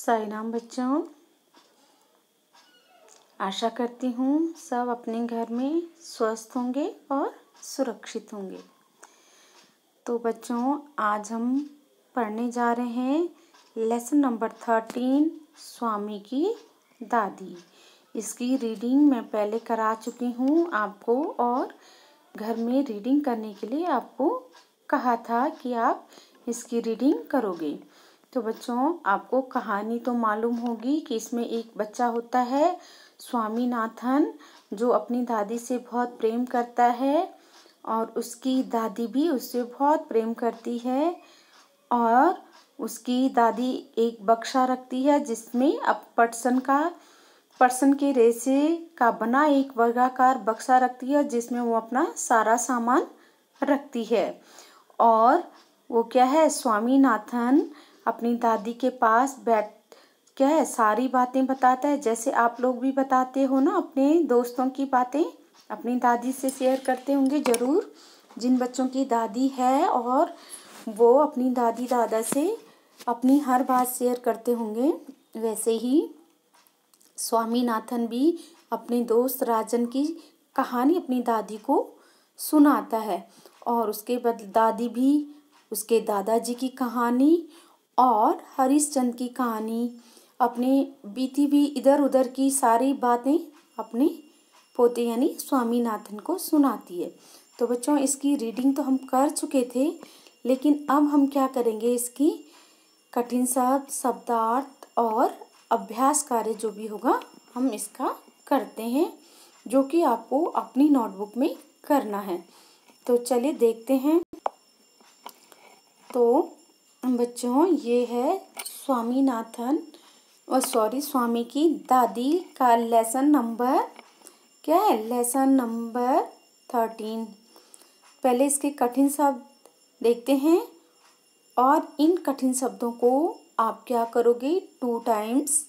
साई राम बच्चों, आशा करती हूँ सब अपने घर में स्वस्थ होंगे और सुरक्षित होंगे। तो बच्चों, आज हम पढ़ने जा रहे हैं लेसन नंबर 13 स्वामी की दादी। इसकी रीडिंग मैं पहले करा चुकी हूँ आपको, और घर में रीडिंग करने के लिए आपको कहा था कि आप इसकी रीडिंग करोगे। तो बच्चों, आपको कहानी तो मालूम होगी कि इसमें एक बच्चा होता है स्वामीनाथन, जो अपनी दादी से बहुत प्रेम करता है और उसकी दादी भी उससे बहुत प्रेम करती है। और उसकी दादी एक बक्सा रखती है जिसमें अब पटसन के रेशे का बना एक वर्गाकार बक्सा रखती है, जिसमें वो अपना सारा सामान रखती है। और वो क्या है, स्वामीनाथन अपनी दादी के पास बैठ क्या है सारी बातें बताता है, जैसे आप लोग भी बताते हो ना, अपने दोस्तों की बातें अपनी दादी से शेयर करते होंगे ज़रूर। जिन बच्चों की दादी है और वो अपनी दादी दादा से अपनी हर बात शेयर करते होंगे, वैसे ही स्वामीनाथन भी अपने दोस्त राजन की कहानी अपनी दादी को सुनाता है। और उसके बाद दादी भी उसके दादाजी की कहानी और हरिश्चंद्र की कहानी, अपने बीती भी इधर उधर की सारी बातें अपने पोते यानी स्वामीनाथन को सुनाती है। तो बच्चों, इसकी रीडिंग तो हम कर चुके थे, लेकिन अब हम क्या करेंगे, इसकी कठिन शब्दार्थ और अभ्यास कार्य जो भी होगा हम इसका करते हैं, जो कि आपको अपनी नोटबुक में करना है। तो चलिए देखते हैं। तो बच्चों, ये है स्वामी की दादी का लेसन नंबर क्या है, लेसन नंबर 13। पहले इसके कठिन शब्द देखते हैं, और इन कठिन शब्दों को आप क्या करोगे, 2 टाइम्स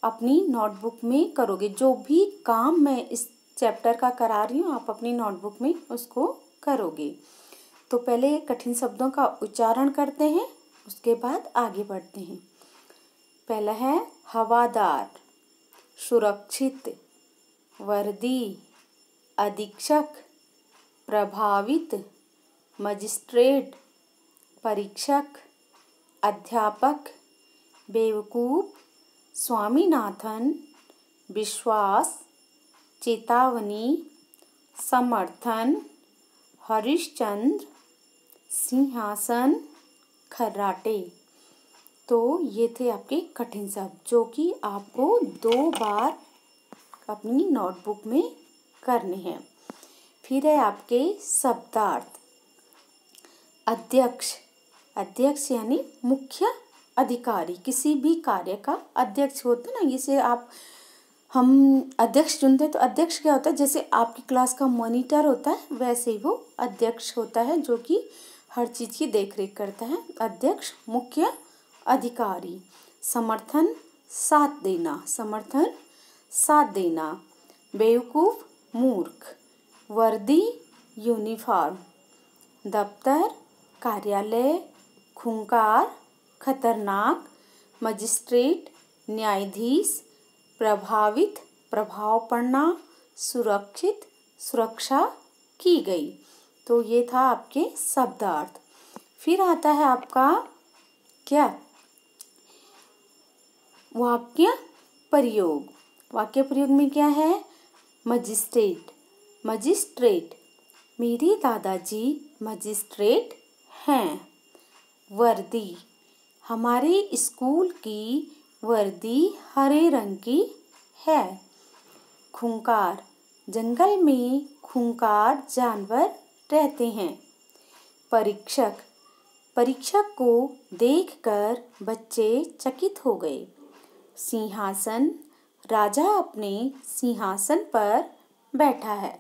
अपनी नोटबुक में करोगे। जो भी काम मैं इस चैप्टर का करा रही हूँ आप अपनी नोटबुक में उसको करोगे। तो पहले कठिन शब्दों का उच्चारण करते हैं, उसके बाद आगे बढ़ते हैं। पहला है हवादार, सुरक्षित, वर्दी, अधीक्षक, प्रभावित, मजिस्ट्रेट, परीक्षक, अध्यापक, बेवकूफ, स्वामीनाथन, विश्वास, चेतावनी, समर्थन, हरिश्चंद्र, सिंहासन, खर्राटे। तो ये थे आपके कठिन शब्द, जो कि आपको 2 बार अपनी नोटबुक में करने हैं। फिर है आपके शब्दार्थ। अध्यक्ष यानी मुख्य अधिकारी, किसी भी कार्य का अध्यक्ष होता है ना। जैसे हम अध्यक्ष चुनते, तो अध्यक्ष क्या होता है, जैसे आपकी क्लास का मॉनिटर होता है, वैसे ही वो अध्यक्ष होता है, जो कि हर चीज़ की देखरेख करता है। अध्यक्ष, मुख्य अधिकारी। समर्थन, साथ देना। बेवकूफ, मूर्ख। वर्दी, यूनिफॉर्म। दफ्तर, कार्यालय। खूंखार, खतरनाक। मजिस्ट्रेट, न्यायाधीश। प्रभावित, प्रभाव पड़ना। सुरक्षित, सुरक्षा की गई। तो ये था आपके शब्दार्थ। फिर आता है आपका क्या, वाक्य प्रयोग में क्या है, मजिस्ट्रेट, मेरे दादाजी मजिस्ट्रेट हैं। वर्दी, हमारे स्कूल की वर्दी हरे रंग की है। खूंखार, जंगल में खूंखार जानवर रहते हैं। परीक्षक को देखकर बच्चे चकित हो गए। सिंहासन, राजा अपने सिंहासन पर बैठा है।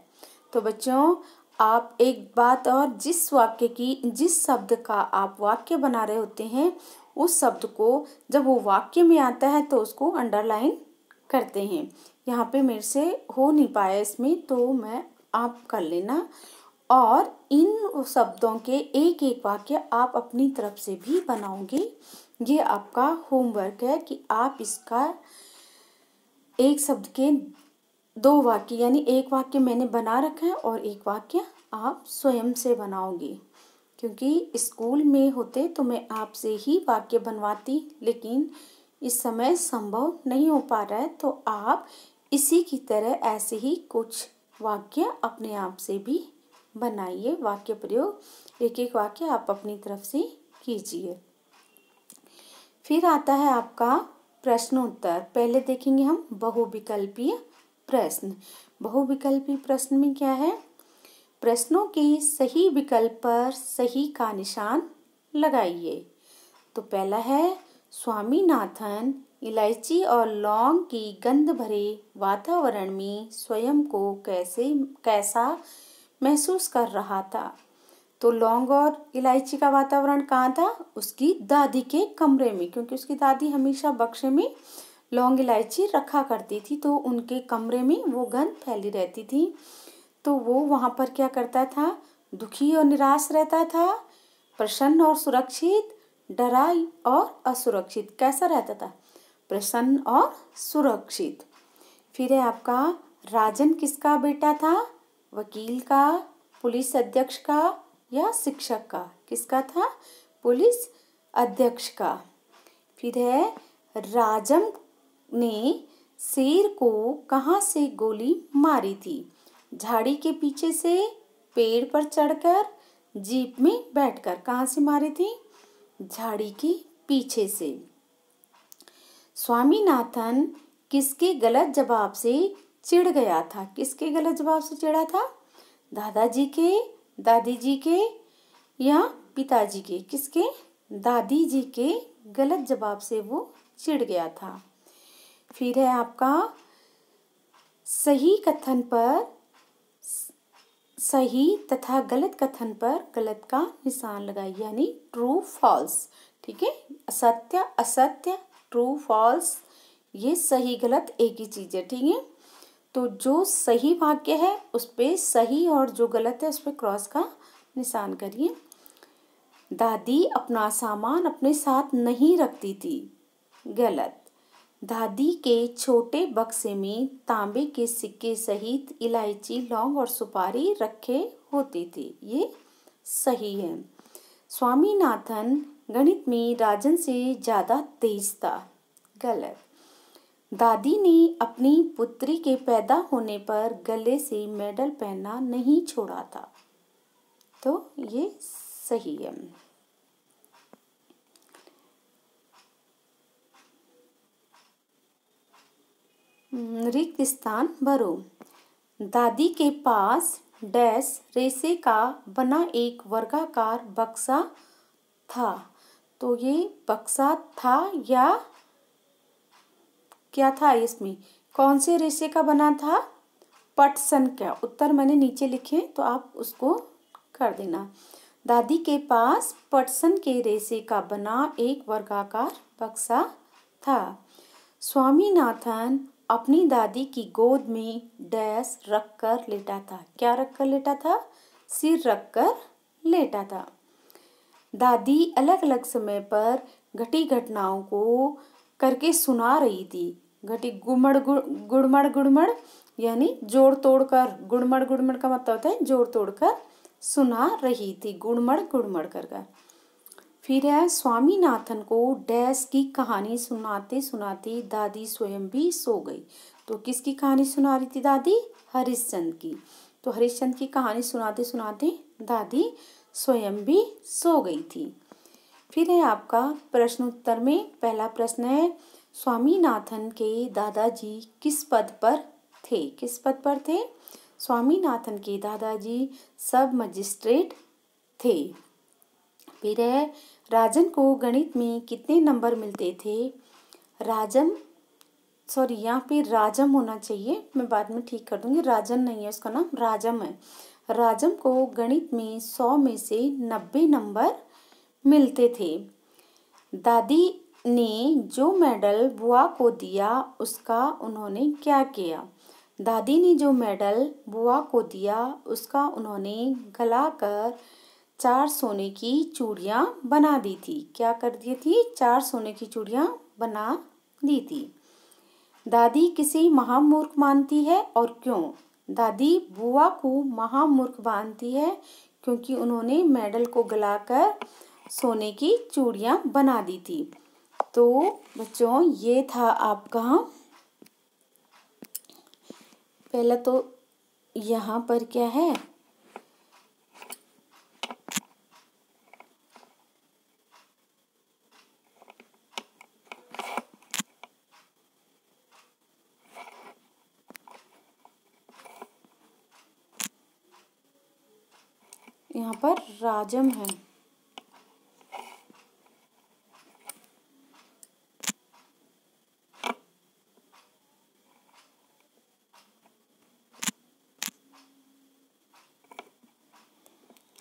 तो बच्चों, आप एक बात और, जिस शब्द का आप वाक्य बना रहे होते हैं, उस शब्द को जब वो वाक्य में आता है तो उसको अंडरलाइन करते हैं। यहाँ पे मेरे से हो नहीं पाया इसमें, तो आप कर लेना। और इन शब्दों के एक एक वाक्य आप अपनी तरफ से भी बनाओगे, ये आपका होमवर्क है कि आप इसका एक शब्द के 2 वाक्य यानी एक वाक्य मैंने बना रखा है और एक वाक्य आप स्वयं से बनाओगे। क्योंकि स्कूल में होते तो मैं आपसे ही वाक्य बनवाती, लेकिन इस समय संभव नहीं हो पा रहा है, तो आप इसी की तरह ऐसे ही कुछ वाक्य अपने आप से भी बनाइए। वाक्य प्रयोग एक एक वाक्य आप अपनी तरफ से कीजिए। फिर आता है आपका प्रश्न उत्तर। पहले देखेंगे हम बहुविकल्पीय प्रश्न। बहुविकल्पीय प्रश्न में क्या है? प्रश्नों के सही विकल्प पर सही का निशान लगाइए। तो पहला है, स्वामीनाथन इलायची और लौंग की गंध भरे वातावरण में स्वयं को कैसा महसूस कर रहा था। तो लौंग और इलायची का वातावरण कहाँ था? उसकी दादी के कमरे में, क्योंकि उसकी दादी हमेशा बक्से में लौंग इलायची रखा करती थी, तो उनके कमरे में वो गंध फैली रहती थी। तो वो वहाँ पर क्या करता था? दुखी और निराश रहता था, प्रसन्न और सुरक्षित, डरा और असुरक्षित। कैसा रहता था? प्रसन्न और सुरक्षित। फिर है आपका, राजन किसका बेटा था? वकील का, पुलिस अध्यक्ष का या शिक्षक का? किसका था? पुलिस अध्यक्ष का। फिर है, राजम ने शेर को कहाँ से गोली मारी थी? झाड़ी के पीछे से, पेड़ पर चढ़कर, जीप में बैठकर। कहाँ से मारी थी? झाड़ी के पीछे से। स्वामीनाथन किसके गलत जवाब से चिढ़ गया था? किसके गलत जवाब से चिढ़ा था? दादाजी के, दादी जी के या पिताजी के? किसके? दादी जी के गलत जवाब से वो चिढ़ गया था। फिर है आपका, सही कथन पर सही तथा गलत कथन पर गलत का निशान लगाइए, यानी ट्रू फॉल्स। ठीक है, असत्य असत्य, ट्रू फॉल्स, ये सही गलत एक ही चीज है। ठीक है, तो जो सही वाक्य है उस पे सही और जो गलत है उस पे क्रॉस का निशान करिए। दादी अपना सामान अपने साथ नहीं रखती थी। गलत। दादी के छोटे बक्से में तांबे के सिक्के सहित इलायची, लौंग और सुपारी रखे होते थे। ये सही है। स्वामीनाथन गणित में राजन से ज्यादा तेज था। गलत। दादी ने अपनी पुत्री के पैदा होने पर गले से मेडल पहनना नहीं छोड़ा था। तो ये सही है। रिक्त स्थान भरो। दादी के पास डैश रेशे का बना एक वर्गाकार बक्सा था। तो ये बक्सा था या क्या था? इसमें कौन से रेशे का बना था? पटसन का। उत्तर मैंने नीचे लिखे तो आप उसको कर देना। दादी के पास पटसन के रेशे का बना एक वर्गाकार बक्सा था। स्वामीनाथन अपनी दादी की गोद में डैश रखकर लेटा था। क्या रखकर लेटा था? सिर रखकर लेटा था। दादी अलग अलग समय पर घटी घटनाओं को करके सुना रही थी। घटी गुड़मड़ गुड़मड़ यानी जोड़ तोड़ कर। गुड़मड़ गुड़मड़ का मतलब होता है जोड़ तोड़ कर सुना रही थी। गुड़मड़ गुड़मड़ कर। फिर है, स्वामीनाथन को डैश की कहानी सुनाते सुनाते दादी स्वयं भी सो गई। तो किसकी कहानी सुना रही थी दादी? हरिश्चंद्र की। तो हरिश्चंद्र की कहानी सुनाते सुनाते दादी स्वयं भी सो गई थी। फिर है आपका प्रश्न उत्तर में पहला प्रश्न है, स्वामीनाथन के दादाजी किस पद पर थे? किस पद पर थे? स्वामीनाथन के दादाजी सब मजिस्ट्रेट थे। फिर है, राजन को गणित में कितने नंबर मिलते थे? यहाँ पे राजम होना चाहिए, मैं बाद में ठीक कर दूंगी। राजन नहीं है, उसका नाम राजम है। राजम को गणित में 100 में से 90 नंबर मिलते थे। दादी ने जो मेडल बुआ को दिया उसका उन्होंने क्या किया? दादी ने जो मेडल बुआ को दिया उसका उन्होंने गलाकर 4 सोने की चूड़ियाँ बना दी थी। क्या कर दी थी? 4 सोने की चूड़ियाँ बना दी थी। दादी किसे महामूर्ख मानती है और क्यों? दादी बुआ को महामूर्ख मानती है क्योंकि उन्होंने मेडल को गलाकर सोने की चूड़ियाँ बना दी थी। तो बच्चों ये था आपका, पहला तो यहाँ पर क्या है, यहाँ पर राजम है।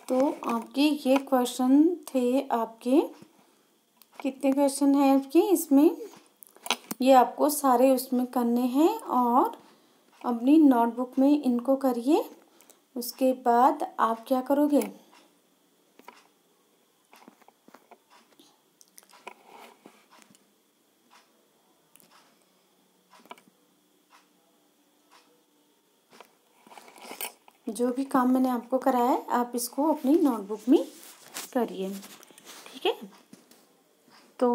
तो आपके ये क्वेश्चन थे। आपके कितने क्वेश्चन हैं आपके इसमें? ये आपको सारे उसमें करने हैं और अपनी नोटबुक में इनको करिए। उसके बाद आप क्या करोगे? जो भी काम मैंने आपको कराया है आप इसको अपनी नोटबुक में करिए, ठीक है? तो